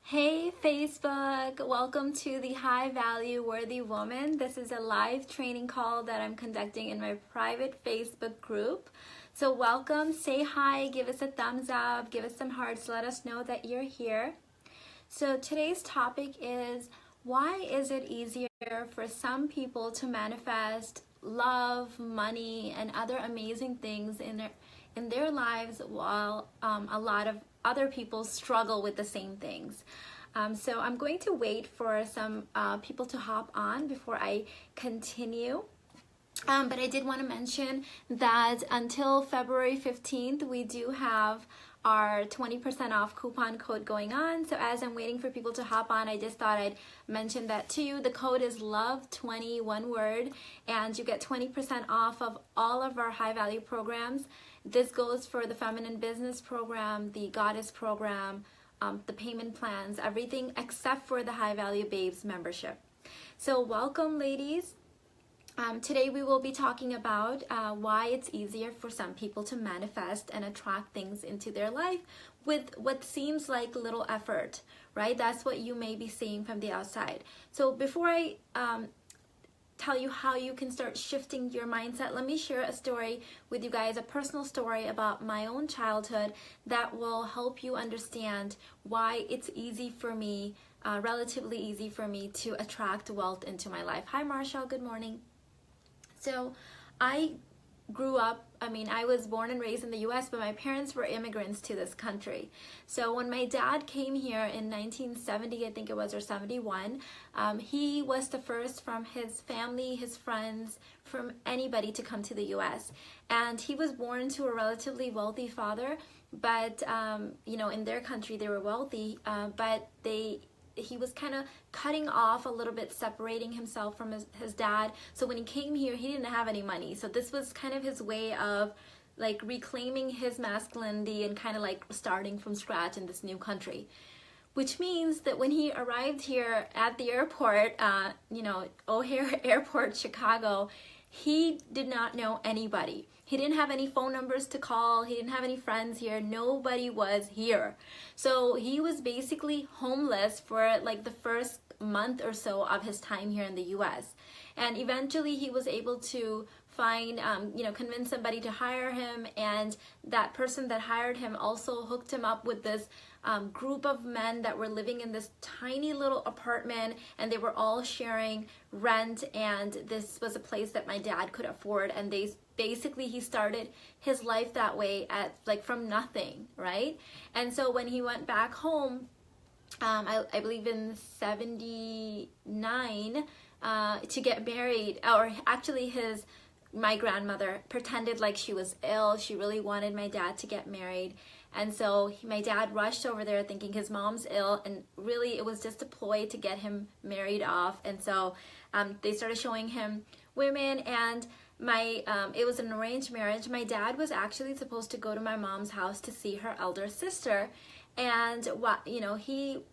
Hey Facebook, welcome to the High Value Worthy Woman. This is a live training call that I'm conducting in my private Facebook group. So welcome, say hi, give us a thumbs up, give us some hearts, let us know that you're here. So today's topic is, why is it easier for some people to manifest love, money, and other amazing things in their lives while a lot of other people struggle with the same things? So I'm going to wait for some people to hop on before I continue. But I did want to mention that until February 15th, we do have our 20% off coupon code going on. So as I'm waiting for people to hop on, I just thought I'd mention that to you. The code is LOVE20, one word, and you get 20% off of all of our high value programs. This goes for the Feminine Business Program, the Goddess Program, the payment plans, everything except for the High Value Babes membership. So welcome, ladies. Today we will be talking about why it's easier for some people to manifest and attract things into their life with what seems like little effort, right? That's what you may be seeing from the outside. So before I tell you how you can start shifting your mindset, let me share a story with you guys, a personal story about my own childhood that will help you understand why it's easy for me, relatively easy for me to attract wealth into my life. Hi Marshall, good morning. So I grew up, I was born and raised in the US, but my parents were immigrants to this country. So when my dad came here in 1970, I think it was, or 71, he was the first from his family, his friends, from anybody to come to the US. And he was born to a relatively wealthy father, but, in their country they were wealthy, but he was kind of cutting off a little bit, separating himself from his dad. So when he came here, he didn't have any money. So this was kind of his way of like reclaiming his masculinity and kind of like starting from scratch in this new country. Which means that when he arrived here at the airport, O'Hare Airport, Chicago, he did not know anybody. He didn't have any phone numbers to call. He didn't have any friends here. Nobody was here. So he was basically homeless for like the first month or so of his time here in the US. And eventually he was able to find, convince somebody to hire him. And that person that hired him also hooked him up with this group of men that were living in this tiny little apartment, and they were all sharing rent, and this was a place that my dad could afford. And he started his life that way, at like from nothing, right? And so when he went back home, I believe in 79, to get married, or actually my grandmother pretended like she was ill. She really wanted my dad to get married. And so my dad rushed over there thinking his mom's ill, and really it was just a ploy to get him married off. And so they started showing him women, and it was an arranged marriage. My dad was actually supposed to go to my mom's house to see her elder sister, and he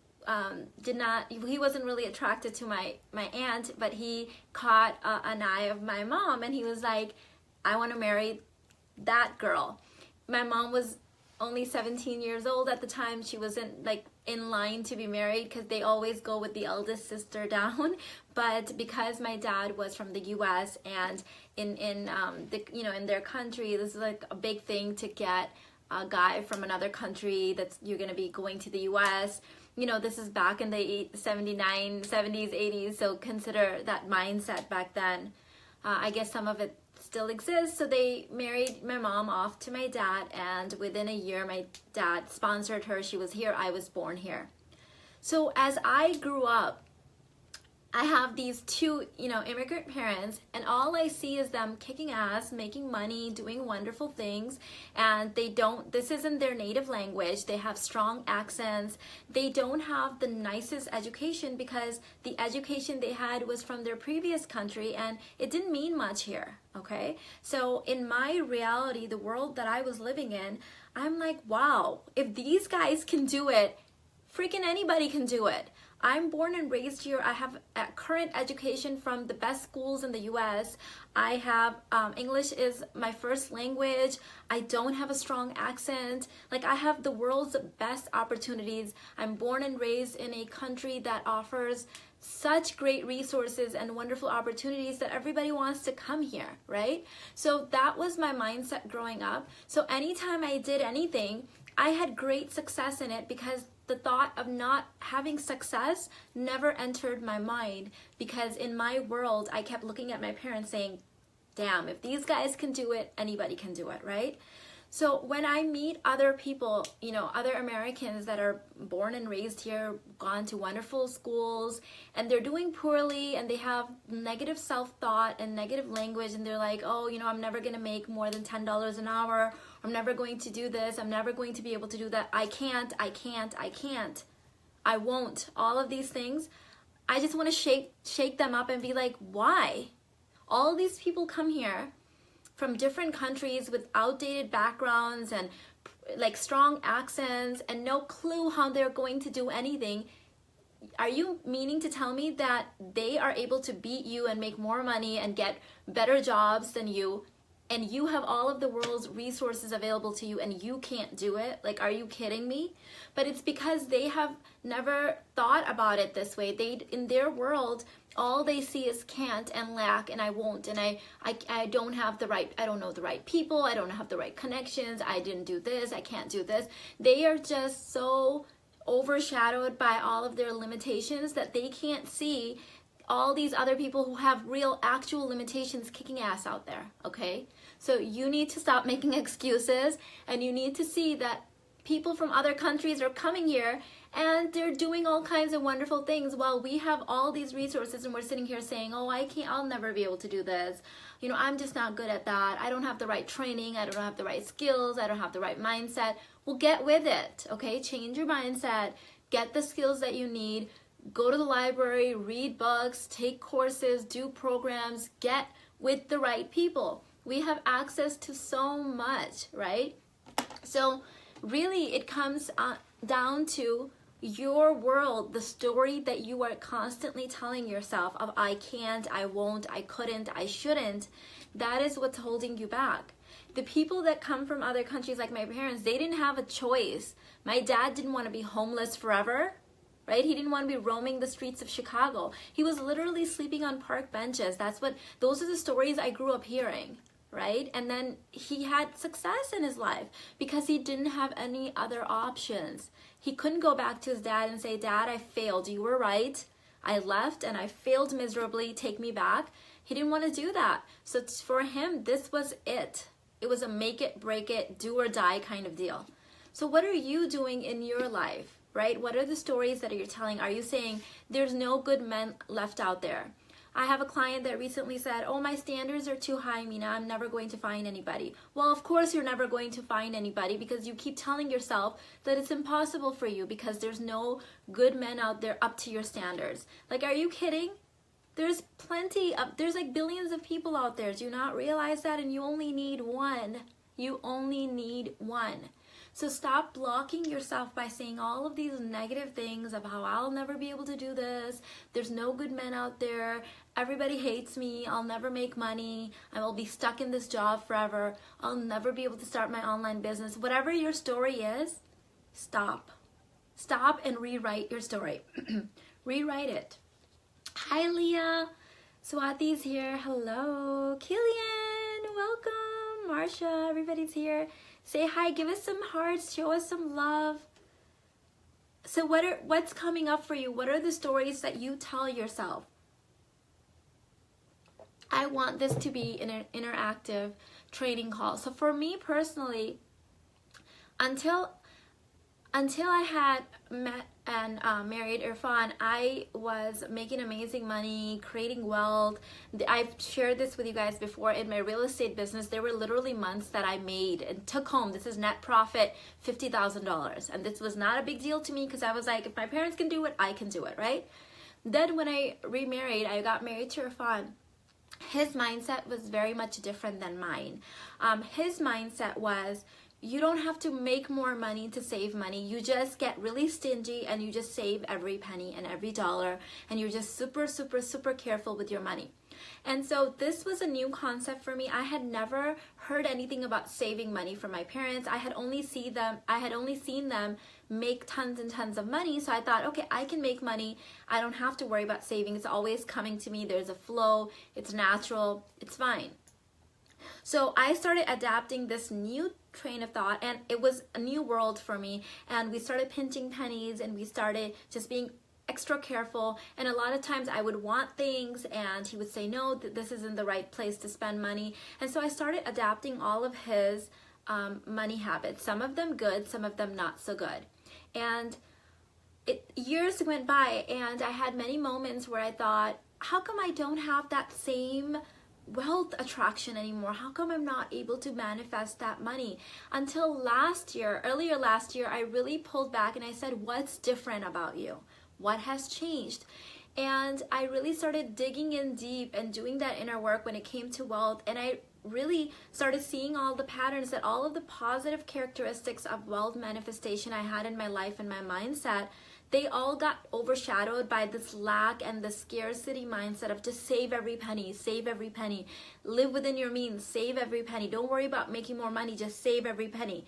he wasn't really attracted to my aunt, but he caught an eye of my mom, and he was like, I want to marry that girl. My mom was only 17 years old at the time. She wasn't like in line to be married, because they always go with the eldest sister down. But because my dad was from the US, and in their country, this is like a big thing to get a guy from another country that's you're going to be going to the US. This is back in the 70s, 80s, so consider that mindset back then. I guess some of it still exists. So they married my mom off to my dad, and within a year my dad sponsored her. She was here, I was born here. So as I grew up, I have these two, immigrant parents, and all I see is them kicking ass, making money, doing wonderful things, and this isn't their native language. They have strong accents. They don't have the nicest education, because the education they had was from their previous country, and it didn't mean much here, okay? So in my reality, the world that I was living in, I'm like, wow, if these guys can do it, freaking anybody can do it. I'm born and raised here. I have a current education from the best schools in the US. I have English is my first language. I don't have a strong accent. Like, I have the world's best opportunities. I'm born and raised in a country that offers such great resources and wonderful opportunities that everybody wants to come here, right? So that was my mindset growing up. So anytime I did anything, I had great success in it, because the thought of not having success never entered my mind, because in my world, I kept looking at my parents saying, damn, if these guys can do it, anybody can do it, right? So when I meet other people, you know, other Americans that are born and raised here, gone to wonderful schools, and they're doing poorly, and they have negative self-thought and negative language, and they're like, oh, you know, I'm never gonna make more than $10 an hour, I'm never going to do this, I'm never going to be able to do that, I can't, I won't, all of these things. I just want to shake them up and be like, why? All these people come here from different countries with outdated backgrounds and like strong accents and no clue how they're going to do anything. Are you meaning to tell me that they are able to beat you and make more money and get better jobs than you, and you have all of the world's resources available to you and you can't do it? Like, are you kidding me? But it's because they have never thought about it this way. In their world, all they see is can't and lack and I won't, and I don't have the right, I don't know the right people, I don't have the right connections, I didn't do this, I can't do this. They are just so overshadowed by all of their limitations that they can't see all these other people who have real actual limitations kicking ass out there, okay? So you need to stop making excuses, and you need to see that people from other countries are coming here and they're doing all kinds of wonderful things while we have all these resources, and we're sitting here saying, oh, I'll never be able to do this. You know, I'm just not good at that. I don't have the right training. I don't have the right skills. I don't have the right mindset. Well, get with it, okay? Change your mindset. Get the skills that you need. Go to the library, read books, take courses, do programs, get with the right people. We have access to so much, right? So really it comes down to your world, the story that you are constantly telling yourself of I can't, I won't, I couldn't, I shouldn't. That is what's holding you back. The people that come from other countries, like my parents, they didn't have a choice. My dad didn't want to be homeless forever, right? He didn't want to be roaming the streets of Chicago. He was literally sleeping on park benches. Those are the stories I grew up hearing, right? And then he had success in his life because he didn't have any other options. He couldn't go back to his dad and say, Dad, I failed. You were right. I left and I failed miserably. Take me back. He didn't want to do that. So for him, this was it. It was a make it, break it, do or die kind of deal. So what are you doing in your life, right? What are the stories that you're telling? Are you saying there's no good men left out there? I have a client that recently said, oh, my standards are too high, Mina. I'm never going to find anybody. Well, of course you're never going to find anybody, because you keep telling yourself that it's impossible for you because there's no good men out there up to your standards. Like, are you kidding? There's there's like billions of people out there. Do you not realize that? And you only need one. You only need one. So stop blocking yourself by saying all of these negative things of how I'll never be able to do this. There's no good men out there. Everybody hates me. I'll never make money. I will be stuck in this job forever. I'll never be able to start my online business. Whatever your story is, stop. Stop and rewrite your story. Rewrite it. Hi, Leah. Swati's here. Hello. Killian, welcome. Marsha, everybody's here. Say hi, give us some hearts, show us some love. So what's coming up for you? What are the stories that you tell yourself? I want this to be an interactive training call. So for me personally, until I had met and married Irfan, I was making amazing money, creating wealth. I've shared this with you guys before. In my real estate business, there were literally months that I made and took home, this is net profit, $50,000. And this was not a big deal to me because I was like, if my parents can do it, I can do it, right? Then when I remarried, I got married to Irfan. His mindset was very much different than mine. His mindset was, you don't have to make more money to save money. You just get really stingy and you just save every penny and every dollar, and you're just super, super, super careful with your money. And so this was a new concept for me. I had never heard anything about saving money from my parents. I had only seen them make tons and tons of money. So I thought, okay, I can make money. I don't have to worry about saving. It's always coming to me. There's a flow. It's natural. It's fine. So I started adapting this new train of thought, and it was a new world for me. And we started pinching pennies, and we started just being extra careful. And a lot of times I would want things and he would say, no, this isn't the right place to spend money. And so I started adapting all of his money habits, some of them good, some of them not so good. And years went by, and I had many moments where I thought, how come I don't have that same wealth attraction anymore? How come I'm not able to manifest that money? Until earlier last year, I really pulled back and I said, what's different about you? What has changed? And I really started digging in deep and doing that inner work when it came to wealth. And I really started seeing all the patterns, that all of the positive characteristics of wealth manifestation I had in my life and my mindset, they all got overshadowed by this lack and the scarcity mindset of just save every penny, live within your means, save every penny. Don't worry about making more money, just save every penny.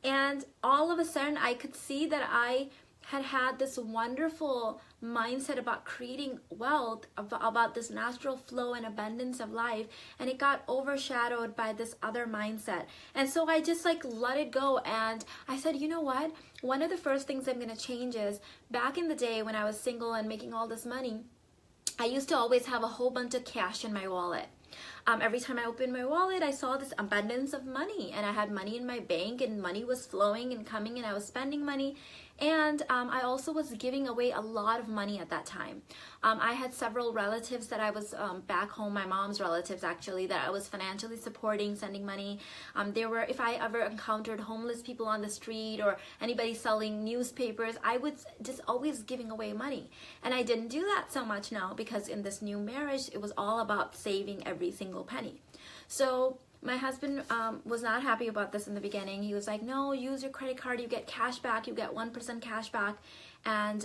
And all of a sudden I could see that I had this wonderful mindset about creating wealth, about this natural flow and abundance of life, and it got overshadowed by this other mindset. And so I just let it go, and I said, you know what? One of the first things I'm going to change is, back in the day when I was single and making all this money, I used to always have a whole bunch of cash in my wallet. Every time I opened my wallet, I saw this abundance of money, and I had money in my bank, and money was flowing and coming, and I was spending money. And I also was giving away a lot of money at that time. I had several relatives that I was back home, my mom's relatives actually, that I was financially supporting, sending money. If I ever encountered homeless people on the street or anybody selling newspapers, I was just always giving away money. And I didn't do that so much now, because in this new marriage, it was all about saving every single penny. So my husband was not happy about this in the beginning. He was like, no, use your credit card. You get cash back. You get 1% cash back. And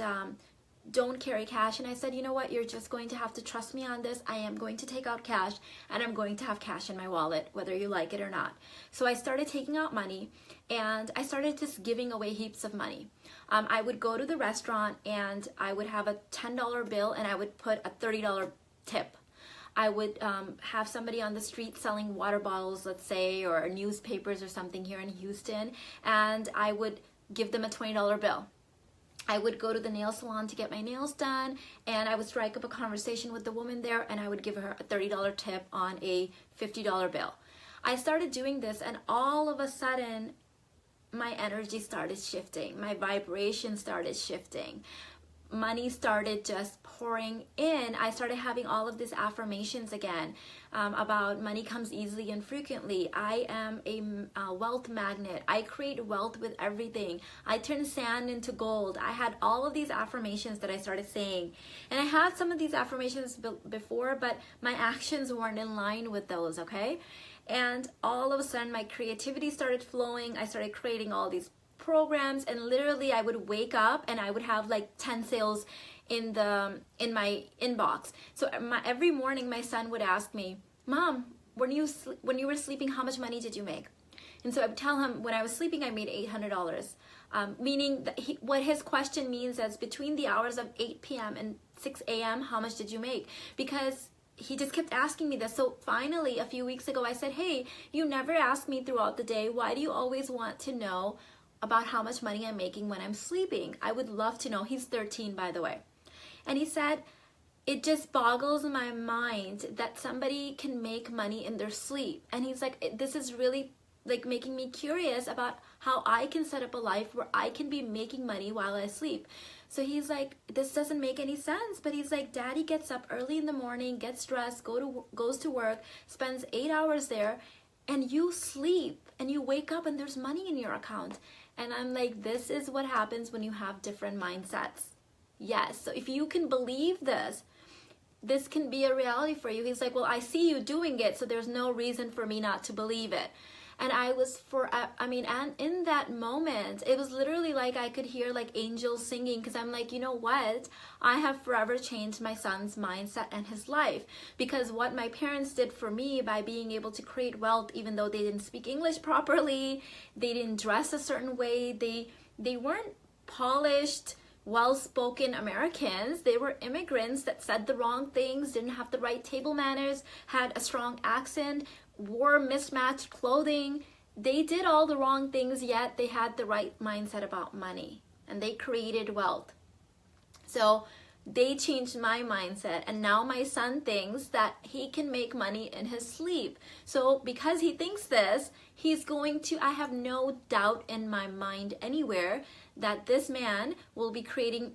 don't carry cash. And I said, you know what? You're just going to have to trust me on this. I am going to take out cash, and I'm going to have cash in my wallet, whether you like it or not. So I started taking out money, and I started just giving away heaps of money. I would go to the restaurant, and I would have a $10 bill, and I would put a $30 tip. I would have somebody on the street selling water bottles, let's say, or newspapers or something here in Houston, and I would give them a $20 bill. I would go to the nail salon to get my nails done, and I would strike up a conversation with the woman there, and I would give her a $30 tip on a $50 bill. I started doing this, and all of a sudden, my energy started shifting. My vibration started shifting. Money started just pouring in. I started having all of these affirmations again about money comes easily and frequently. I am a wealth magnet. I create wealth with everything. I turn sand into gold. I had all of these affirmations that I started saying. And I had some of these affirmations before, but my actions weren't in line with those, okay? And all of a sudden, my creativity started flowing. I started creating all these programs, and literally I would wake up and I would have 10 sales in my inbox. So every morning my son would ask me, Mom, when you were sleeping, how much money did you make? And so I would tell him, when I was sleeping, I made $800. Meaning that what his question means is, between the hours of 8 p.m. and 6 a.m., how much did you make? Because he just kept asking me this. So finally, a few weeks ago, I said, hey, you never ask me throughout the day. Why do you always want to know about how much money I'm making when I'm sleeping? I would love to know. He's 13, by the way. And he said, it just boggles my mind that somebody can make money in their sleep. And he's like, this is really making me curious about how I can set up a life where I can be making money while I sleep. So he's like, this doesn't make any sense. But he's like, Daddy gets up early in the morning, gets dressed, goes to work, spends 8 hours there, and you sleep and you wake up and there's money in your account. And I'm like, this is what happens when you have different mindsets. Yes, so if you can believe this, this can be a reality for you. He's like, well, I see you doing it, so there's no reason for me not to believe it. And I was and in that moment, it was literally like I could hear like angels singing, because I'm like, you know what? I have forever changed my son's mindset and his life, because what my parents did for me by being able to create wealth, even though they didn't speak English properly, they didn't dress a certain way, they weren't polished, well-spoken Americans. They were immigrants that said the wrong things, didn't have the right table manners, had a strong accent, wore mismatched clothing. They did all the wrong things, yet they had the right mindset about money, and they created wealth. So they changed my mindset, and now my son thinks that he can make money in his sleep. So because he thinks this, he's going to, I have no doubt in my mind anywhere that this man will be creating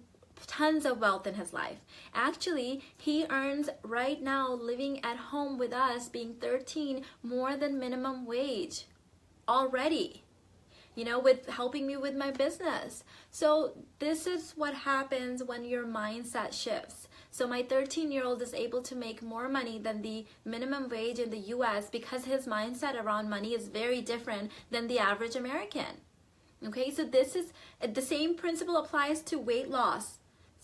tons of wealth in his life. Actually, he earns right now, living at home with us, being 13, more than minimum wage already, you know, with helping me with my business. So this is what happens when your mindset shifts. So my 13-year-old is able to make more money than the minimum wage in the US, because his mindset around money is very different than the average American. Okay, so this is the same principle applies to weight loss,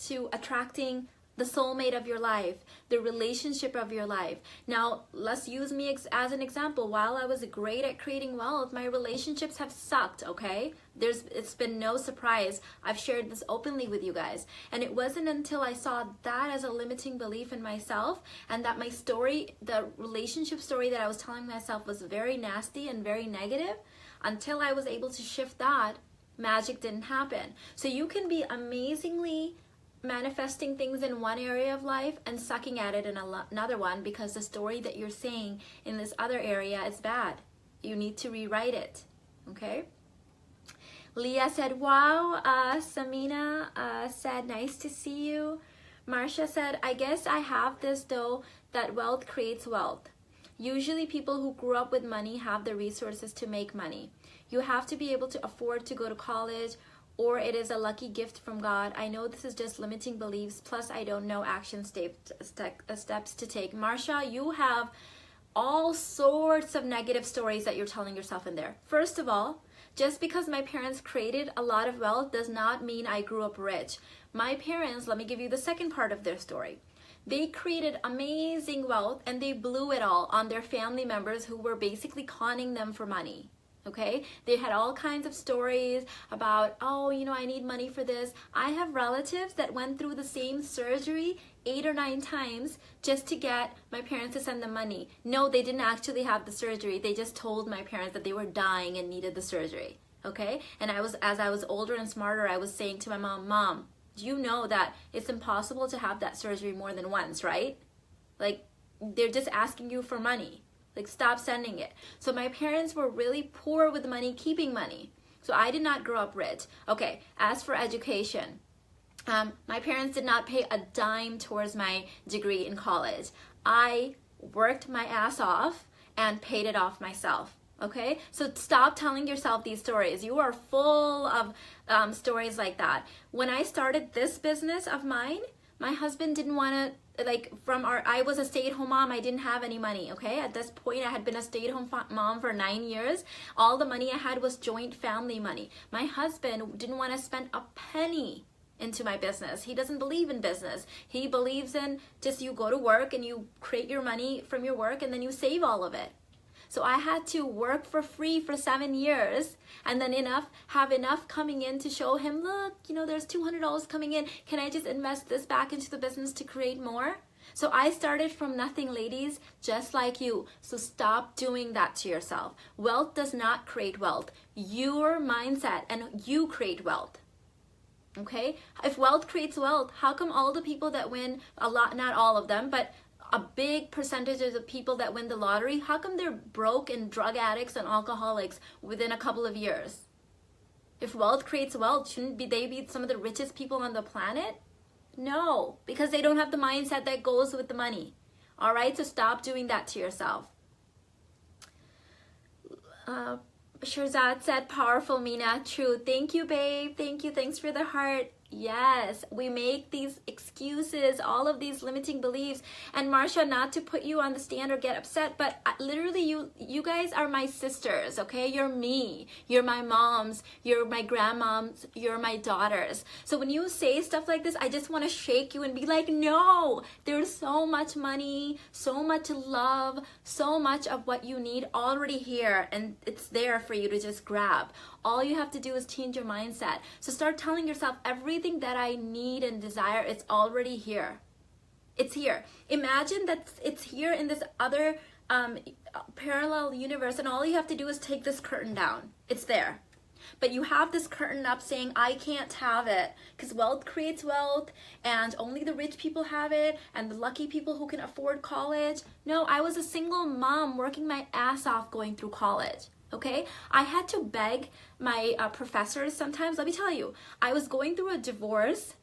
to attracting the soulmate of your life, the relationship of your life. Now, let's use me as an example. While I was great at creating wealth, my relationships have sucked, okay? It's been no surprise. I've shared this openly with you guys. And it wasn't until I saw that as a limiting belief in myself, and that my story, the relationship story that I was telling myself, was very nasty and very negative, until I was able to shift that, magic didn't happen. So you can be amazingly manifesting things in one area of life and sucking at it in another one, because the story that you're saying in this other area is bad. You need to rewrite it, okay? Leah said, wow. Samina said, nice to see you. Marsha said, I guess I have this though, that wealth creates wealth. Usually people who grew up with money have the resources to make money. You have to be able to afford to go to college, or it is a lucky gift from God. I know this is just limiting beliefs, plus I don't know action steps to take. Marsha, you have all sorts of negative stories that you're telling yourself in there. First of all, just because my parents created a lot of wealth does not mean I grew up rich. My parents, let me give you the second part of their story. They created amazing wealth, and they blew it all on their family members who were basically conning them for money. Okay, they had all kinds of stories about, oh, you know, I need money for this. I have relatives that went through the same surgery 8 or 9 times just to get my parents to send them money. No, they didn't actually have the surgery. They just told my parents that they were dying and needed the surgery. Okay, and as I was older and smarter, I was saying to my mom, Mom, do you know that it's impossible to have that surgery more than once, right? Like, they're just asking you for money. Like, stop sending it. So my parents were really poor with money, keeping money. So I did not grow up rich. Okay, as for education, my parents did not pay a dime towards my degree in college. I worked my ass off and paid it off myself. Okay, so stop telling yourself these stories. You are full of stories like that. When I started this business of mine, my husband didn't want to, like, I was a stay-at-home mom. I didn't have any money, okay? At this point, I had been a stay-at-home mom for 9 years. All the money I had was joint family money. My husband didn't want to spend a penny into my business. He doesn't believe in business. He believes in just you go to work and you create your money from your work and then you save all of it. So I had to work for free for 7 years, and then have enough coming in to show him, look, you know, there's $200 coming in. Can I just invest this back into the business to create more? So I started from nothing, ladies, just like you. So stop doing that to yourself. Wealth does not create wealth. Your mindset and you create wealth. Okay? If wealth creates wealth, how come all the people that win a lot, not all of them, but a big percentage of the people that win the lottery, how come they're broke and drug addicts and alcoholics within a couple of years? If wealth creates wealth, shouldn't they be some of the richest people on the planet? No, because they don't have the mindset that goes with the money. All right, so stop doing that to yourself. Shirzad said, powerful, Mina. True. Thank you, babe. Thank you. Thanks for the heart. Yes, we make these excuses, all of these limiting beliefs. And Marsha, not to put you on the stand or get upset, but literally you guys are my sisters, okay? You're me. You're my moms. You're my grandmoms. You're my daughters. So when you say stuff like this, I just want to shake you and be like, no, there's so much money, so much love, so much of what you need already here, and it's there for you to just grab. All you have to do is change your mindset. So start telling yourself, everything that I need and desire, it's already here. It's here. Imagine that it's here in this other parallel universe, and all you have to do is take this curtain down. It's there. But you have this curtain up saying, I can't have it, because wealth creates wealth, and only the rich people have it, and the lucky people who can afford college. No, I was a single mom working my ass off going through college. Okay, I had to beg my professors sometimes. Let me tell you, I was going through a divorce,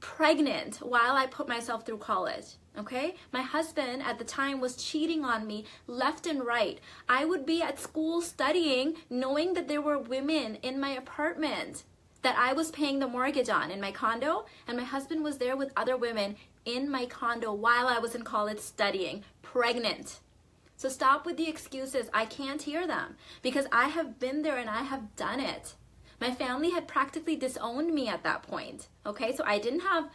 pregnant, while I put myself through college. Okay, my husband at the time was cheating on me left and right. I would be at school studying, knowing that there were women in my apartment that I was paying the mortgage on in my condo, and my husband was there with other women in my condo while I was in college studying, pregnant. So stop with the excuses. I can't hear them, because I have been there and I have done it. My family had practically disowned me at that point. Okay, so I didn't have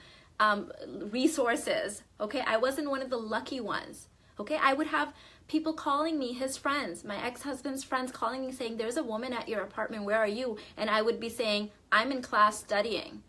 resources. Okay, I wasn't one of the lucky ones. Okay, I would have people calling me, his friends, my ex-husband's friends calling me saying, there's a woman at your apartment, where are you? And I would be saying, I'm in class studying.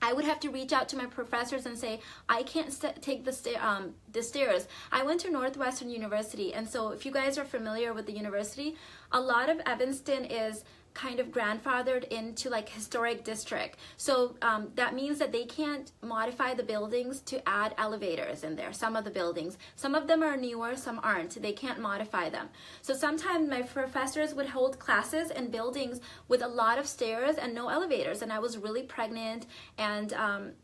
I would have to reach out to my professors and say, I can't take the stairs. I went to Northwestern University, and so if you guys are familiar with the university, a lot of Evanston is kind of grandfathered into like historic district. So that means that they can't modify the buildings to add elevators in there. Some of the buildings, some of them are newer, some aren't. They can't modify them. So sometimes my professors would hold classes in buildings with a lot of stairs and no elevators. And I was really pregnant, and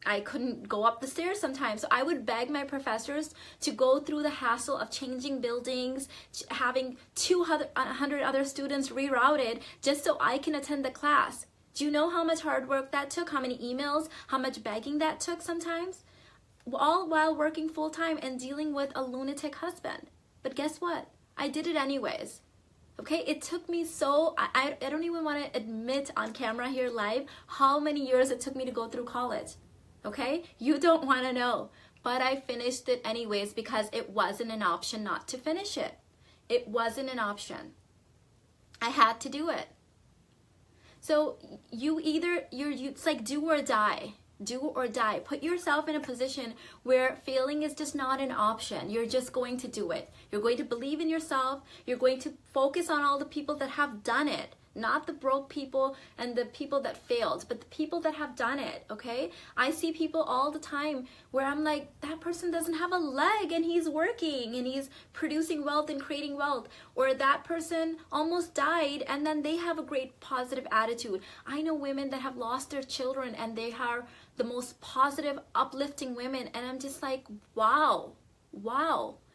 I couldn't go up the stairs sometimes. So I would beg my professors to go through the hassle of changing buildings, having 200 other students rerouted just so I can attend the class. Do you know how much hard work that took? How many emails? How much begging that took sometimes? All while working full-time and dealing with a lunatic husband. But guess what? I did it anyways. Okay, it took me I don't even want to admit on camera here live how many years it took me to go through college. Okay, you don't want to know. But I finished it anyways, because it wasn't an option not to finish it. It wasn't an option. I had to do it. So it's like do or die. Do or die. Put yourself in a position where failing is just not an option. You're just going to do it. You're going to believe in yourself. You're going to focus on all the people that have done it. Not the broke people and the people that failed, but the people that have done it, okay? I see people all the time where I'm like, that person doesn't have a leg and he's working and he's producing wealth and creating wealth. Or that person almost died and then they have a great positive attitude. I know women that have lost their children and they are the most positive, uplifting women. And I'm just like, wow,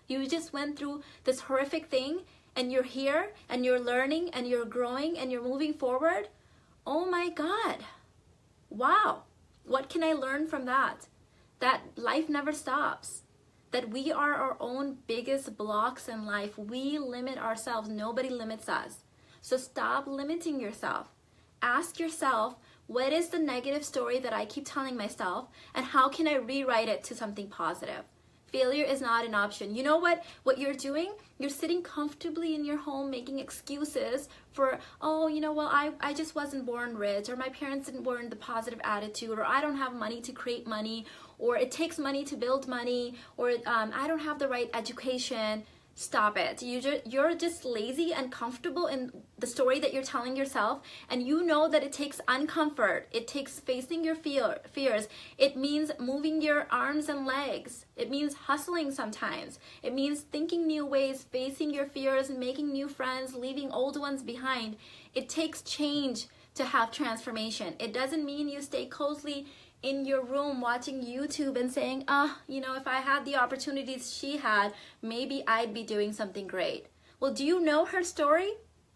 you just went through this horrific thing, and you're here, and you're learning, and you're growing, and you're moving forward. Oh my God. Wow. What can I learn from that? That life never stops. That we are our own biggest blocks in life. We limit ourselves. Nobody limits us. So stop limiting yourself. Ask yourself, what is the negative story that I keep telling myself, and how can I rewrite it to something positive? Failure is not an option. You know what you're doing? You're sitting comfortably in your home making excuses for, oh, you know, well, I just wasn't born rich, or my parents didn't born the positive attitude, or I don't have money to create money, or it takes money to build money, or I don't have the right education. Stop it. You're just lazy and comfortable in the story that you're telling yourself, and you know that it takes uncomfort. It takes facing your fears. It means moving your arms and legs. It means hustling sometimes. It means thinking new ways, facing your fears, making new friends, leaving old ones behind. It takes change to have transformation. It doesn't mean you stay cozily in your room watching YouTube and saying, you know, if I had the opportunities she had, maybe I'd be doing something great. Well, do you know her story?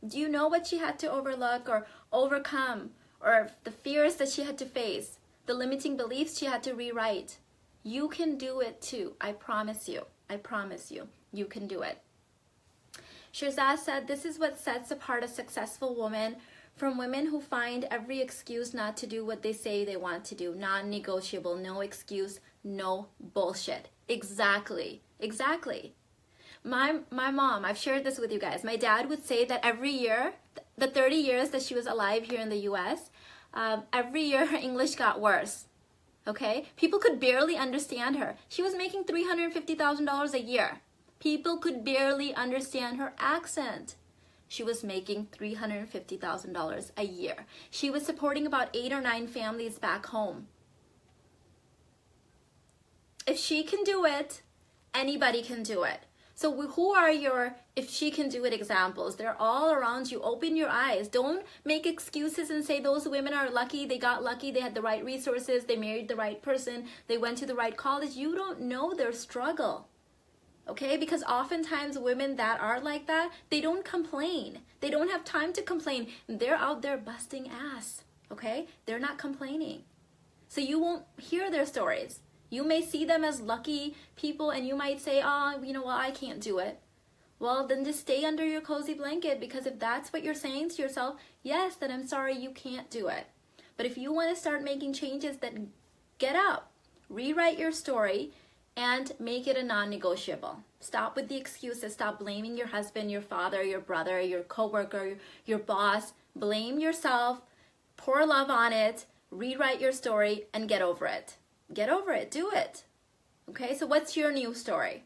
Do you know what she had to overlook or overcome or the fears that she had to face, the limiting beliefs she had to rewrite. You can do it too. I promise you. I promise you. You can do it. Shirzad said, this is what sets apart a successful woman from women who find every excuse not to do what they say they want to do. Non-negotiable, no excuse, no bullshit. Exactly. Exactly. My mom, I've shared this with you guys. My dad would say that every year, the 30 years that she was alive here in the US, every year her English got worse. Okay? People could barely understand her. She was making $350,000 a year. People could barely understand her accent. She was making $350,000 a year. She was supporting about 8 or 9 families back home. If she can do it, anybody can do it. So who are your if she can do it examples? They're all around you. Open your eyes. Don't make excuses and say those women are lucky. They got lucky. They had the right resources. They married the right person. They went to the right college. You don't know their struggle. Okay, because oftentimes women that are like that, they don't complain. They don't have time to complain. They're out there busting ass. Okay, they're not complaining. So you won't hear their stories. You may see them as lucky people and you might say, oh, you know what, I can't do it. Well, then just stay under your cozy blanket, because if that's what you're saying to yourself, yes, then I'm sorry, you can't do it. But if you want to start making changes, then get up, rewrite your story, and make it a non-negotiable. Stop with the excuses. Stop blaming your husband, your father, your brother, your coworker, your boss. Blame yourself, pour love on it, rewrite your story, and get over it. Get over it. Do it. Okay, so what's your new story?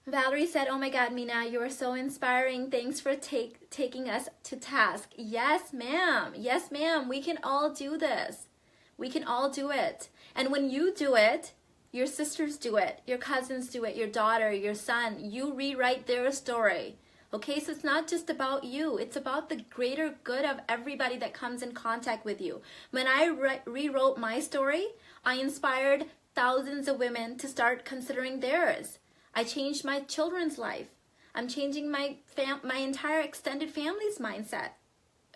Valerie said, oh my God, Mina, you are so inspiring. Thanks for taking us to task. Yes, ma'am. Yes, ma'am. We can all do this. We can all do it. And when you do it, your sisters do it, your cousins do it, your daughter, your son, you rewrite their story. Okay, so it's not just about you. It's about the greater good of everybody that comes in contact with you. When I rewrote my story, I inspired thousands of women to start considering theirs. I changed my children's life. I'm changing my entire extended family's mindset.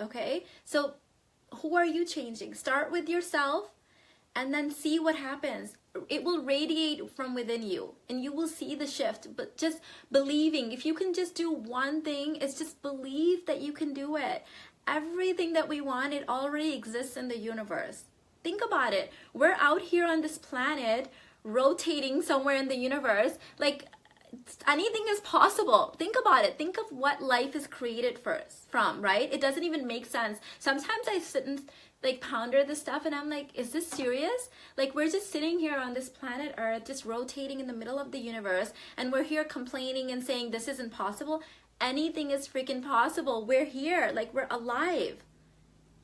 Okay, so who are you changing? Start with yourself and then see what happens. It will radiate from within you and you will see the shift. But just believing, if you can just do one thing, it's just believe that you can do it. Everything that we want, it already exists in the universe. Think about it. We're out here on this planet rotating somewhere in the universe. Like, anything is possible. Think about it. Think of what life is created from, right? It doesn't even make sense. Sometimes I sit and like ponder this stuff and I'm like, is this serious? Like, we're just sitting here on this planet Earth, just rotating in the middle of the universe, and we're here complaining and saying this isn't possible. Anything is freaking possible. We're here, like, we're alive.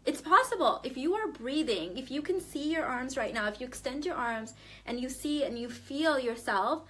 It's possible. If you are breathing, if you can see your arms right now, if you extend your arms and you see and you feel yourself,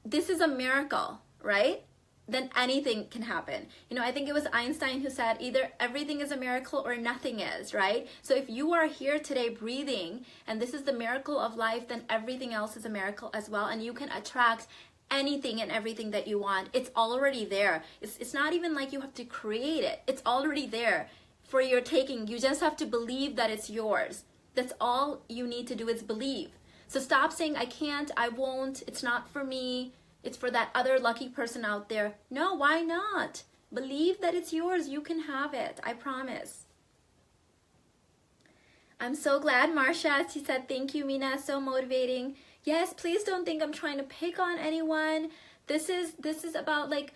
this is a miracle, right? Then anything can happen. You know, I think it was Einstein who said either everything is a miracle or nothing is, right? So if you are here today breathing and this is the miracle of life, then everything else is a miracle as well, and you can attract anything and everything that you want. It's already there. It's not even like you have to create it. It's already there for your taking. You just have to believe that it's yours. That's all you need to do, is believe. So stop saying, I can't, I won't, it's not for me, it's for that other lucky person out there. No, why not? Believe that it's yours. You can have it. I promise. I'm so glad, Marsha. She said, thank you, Mina. So motivating. Yes, please don't think I'm trying to pick on anyone. This is about, like,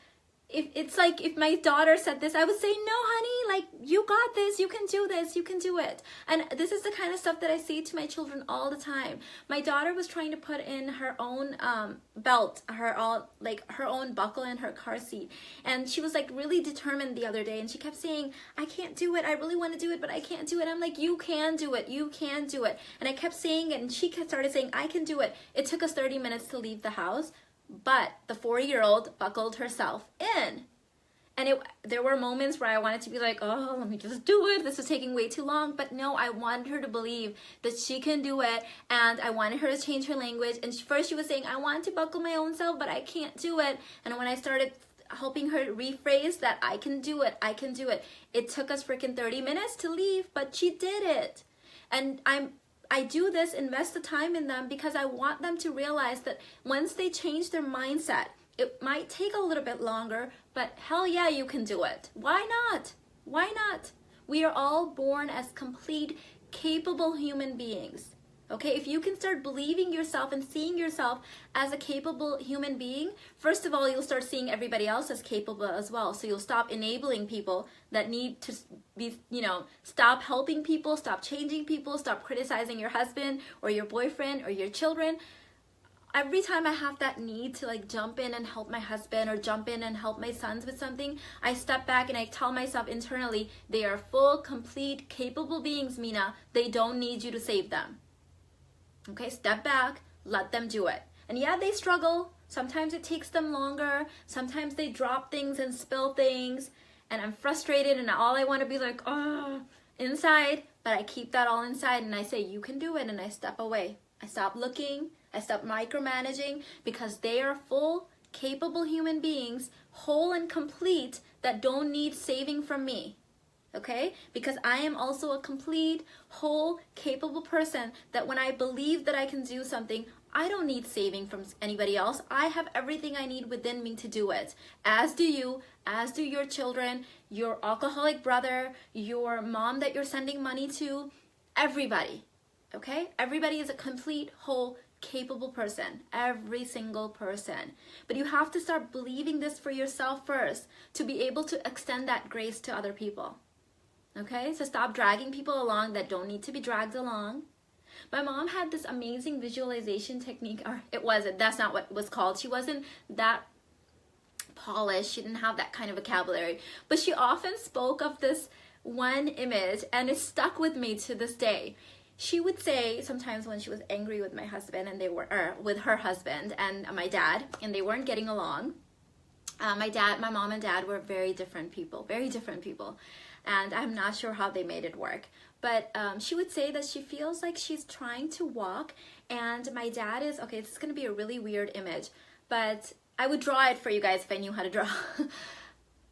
if my daughter said this, I would say, no, honey, like, you got this, you can do this, you can do it. And this is the kind of stuff that I say to my children all the time. My daughter was trying to put in her own belt, her own buckle in her car seat. And she was like really determined the other day, and she kept saying, I can't do it, I really want to do it, but I can't do it. I'm like, you can do it, you can do it. And I kept saying it, and she started saying, I can do it. It took us 30 minutes to leave the house. But the 4-year-old buckled herself in. And there were moments where I wanted to be like, oh, let me just do it. This is taking way too long. But no, I wanted her to believe that she can do it. And I wanted her to change her language. And first she was saying, I want to buckle my own self, but I can't do it. And when I started helping her rephrase that I can do it, I can do it. It took us freaking 30 minutes to leave, but she did it. And I do this, invest the time in them, because I want them to realize that once they change their mindset, it might take a little bit longer, but hell yeah, you can do it. Why not? Why not? We are all born as complete, capable human beings. Okay, if you can start believing yourself and seeing yourself as a capable human being, first of all, you'll start seeing everybody else as capable as well. So you'll stop enabling people that need to be, stop helping people, stop changing people, stop criticizing your husband or your boyfriend or your children. Every time I have that need to like jump in and help my husband or jump in and help my sons with something, I step back and I tell myself internally, they are full, complete, capable beings, Mina. They don't need you to save them. Okay, step back, let them do it. And yeah, they struggle. Sometimes it takes them longer. Sometimes they drop things and spill things. And I'm frustrated and all I want to be like, oh, inside. But I keep that all inside and I say, you can do it. And I step away. I stop looking. I stop micromanaging, because they are full, capable human beings, whole and complete, that don't need saving from me. Okay? Because I am also a complete, whole, capable person that when I believe that I can do something, I don't need saving from anybody else. I have everything I need within me to do it. As do you, as do your children, your alcoholic brother, your mom that you're sending money to, everybody. Okay? Everybody is a complete, whole, capable person. Every single person. But you have to start believing this for yourself first to be able to extend that grace to other people. Okay, so stop dragging people along that don't need to be dragged along. My mom had this amazing visualization technique, or that's not what it was called. She wasn't that polished. She didn't have that kind of vocabulary. But she often spoke of this one image, and it stuck with me to this day. She would say sometimes when she was angry with my husband, and with her husband and my dad, and they weren't getting along. My mom and dad were very different people. And I'm not sure how they made it work. But she would say that she feels like she's trying to walk, and my dad is, okay, this is going to be a really weird image, but I would draw it for you guys if I knew how to draw.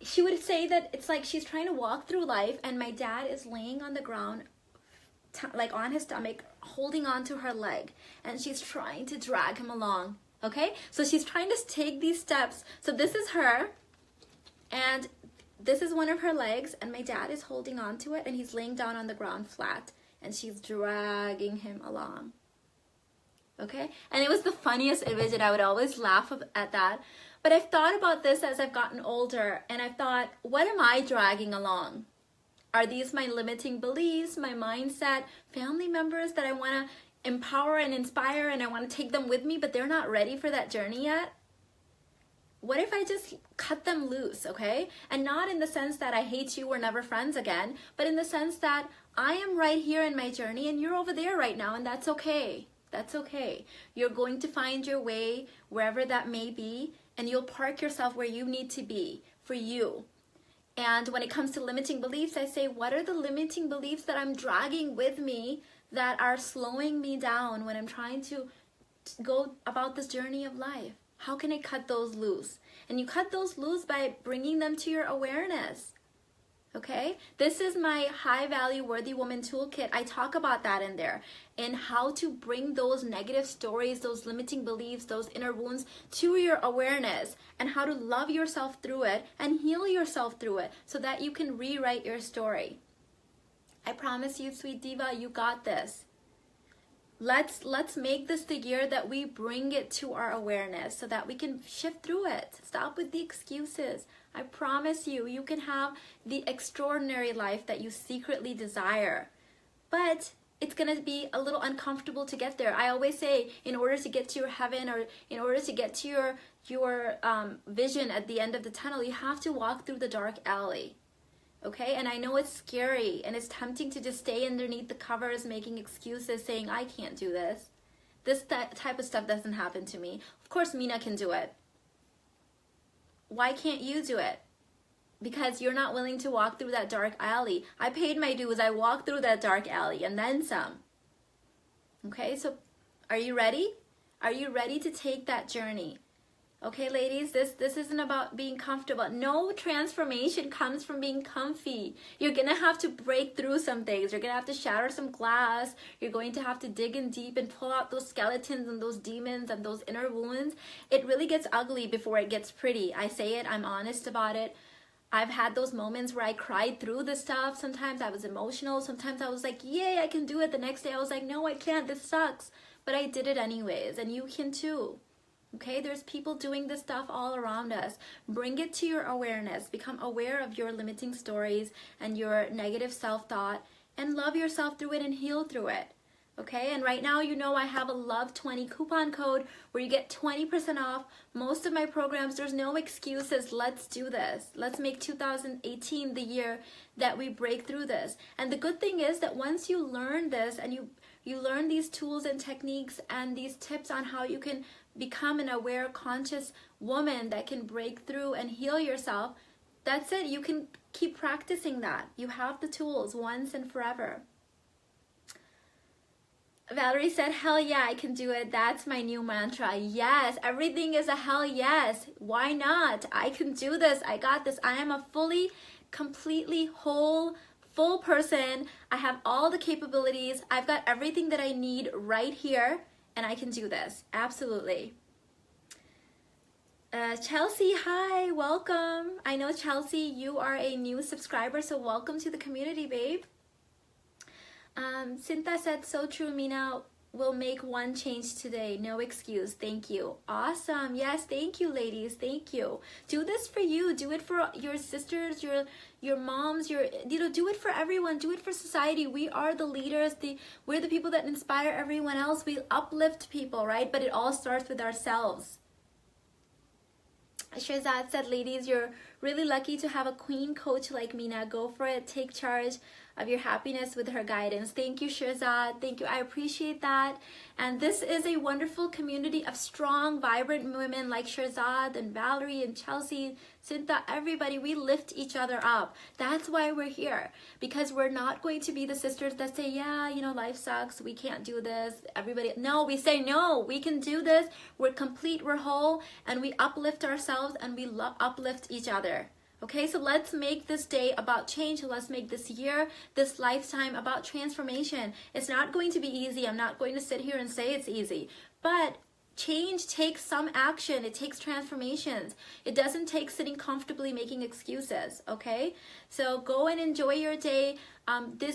She would say that it's like she's trying to walk through life, and my dad is laying on the ground, like on his stomach, holding on to her leg, and she's trying to drag him along. Okay? So she's trying to take these steps. So this is her, and this is one of her legs, and my dad is holding on to it, and he's laying down on the ground flat, and she's dragging him along. Okay? And it was the funniest image, and I would always laugh at that. But I've thought about this as I've gotten older, and I've thought, what am I dragging along? Are these my limiting beliefs, my mindset, family members that I want to empower and inspire, and I want to take them with me, but they're not ready for that journey yet? What if I just cut them loose, okay? And not in the sense that I hate you, we're never friends again, but in the sense that I am right here in my journey and you're over there right now, and that's okay. That's okay. You're going to find your way wherever that may be, and you'll park yourself where you need to be for you. And when it comes to limiting beliefs, I say, what are the limiting beliefs that I'm dragging with me that are slowing me down when I'm trying to go about this journey of life? How can I cut those loose? And you cut those loose by bringing them to your awareness. Okay? This is my high value worthy woman toolkit. I talk about that in there, in how to bring those negative stories, those limiting beliefs, those inner wounds to your awareness, and how to love yourself through it and heal yourself through it so that you can rewrite your story. I promise you, sweet diva, you got this. Let's make this the year that we bring it to our awareness so that we can shift through it. Stop with the excuses. I promise you, you can have the extraordinary life that you secretly desire. But it's going to be a little uncomfortable to get there. I always say, in order to get to your heaven, or in order to get to your vision at the end of the tunnel, you have to walk through the dark alley. Okay, and I know it's scary and it's tempting to just stay underneath the covers making excuses saying, I can't do this. This type of stuff doesn't happen to me. Of course, Mina can do it. Why can't you do it? Because you're not willing to walk through that dark alley. I paid my dues. I walked through that dark alley and then some. Okay, so are you ready? Are you ready to take that journey? Okay, ladies, this isn't about being comfortable. No transformation comes from being comfy. You're gonna have to break through some things. You're gonna have to shatter some glass. You're going to have to dig in deep and pull out those skeletons and those demons and those inner wounds. It really gets ugly before it gets pretty. I say it, I'm honest about it. I've had those moments where I cried through the stuff. Sometimes I was emotional. Sometimes I was like, yay, I can do it. The next day I was like, no, I can't. This sucks. But I did it anyways, and you can too. Okay, there's people doing this stuff all around us. Bring it to your awareness. Become aware of your limiting stories and your negative self-thought, and love yourself through it and heal through it. Okay, and right now, you know, I have a Love 20 coupon code where you get 20% off most of my programs. There's no excuses. Let's do this. Let's make 2018 the year that we break through this. And the good thing is that once you learn this and you learn these tools and techniques and these tips on how you can become an aware, conscious woman that can break through and heal yourself, that's it. You can keep practicing that. You have the tools once and forever. Valerie said, hell yeah, I can do it. That's my new mantra. Yes, everything is a hell yes. Why not? I can do this. I got this. I am a fully, completely whole, full person. I have all the capabilities. I've got everything that I need right here, and I can do this. Absolutely. Chelsea, hi, welcome. I know, Chelsea, you are a new subscriber, so welcome to the community, babe. Cinta said, so true, Mina. We'll make one change today. No excuse. Thank you. Awesome. Yes, thank you, ladies. Thank you. Do this for you. Do it for your sisters, your moms, do it for everyone. Do it for society. We are the leaders. We're the people that inspire everyone else. We uplift people, right? But it all starts with ourselves. Shirzad said, ladies, you're really lucky to have a queen coach like Mina. Go for it. Take charge of your happiness with her guidance. Thank you, Shirzad. Thank you. I appreciate that. And this is a wonderful community of strong, vibrant women like Shirzad and Valerie and Chelsea, Cinta, everybody. We lift each other up. That's why we're here. Because we're not going to be the sisters that say, yeah, you know, life sucks. We can't do this. Everybody. No, we say, no, we can do this. We're complete. We're whole. And we uplift ourselves and we uplift each other. Okay, so let's make this day about change. Let's make this year, this lifetime about transformation. It's not going to be easy. I'm not going to sit here and say it's easy. But change takes some action. It takes transformations. It doesn't take sitting comfortably making excuses, okay? So go and enjoy your day.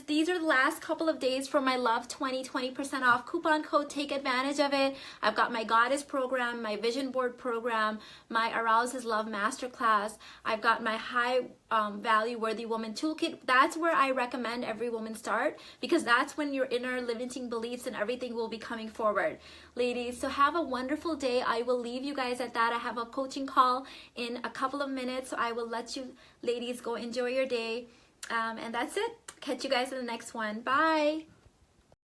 These are the last couple of days for my Love 20% off coupon code. Take advantage of it. I've got my Goddess program, my Vision Board program, my Arouse His Love Masterclass. I've got my High Value Worthy Woman Toolkit. That's where I recommend every woman start, because that's when your inner limiting beliefs and everything will be coming forward. Ladies, so have a wonderful day. I will leave you guys at that. I have a coaching call in a couple of minutes, so I will let you ladies go enjoy your day. And that's it. Catch you guys in the next one. Bye.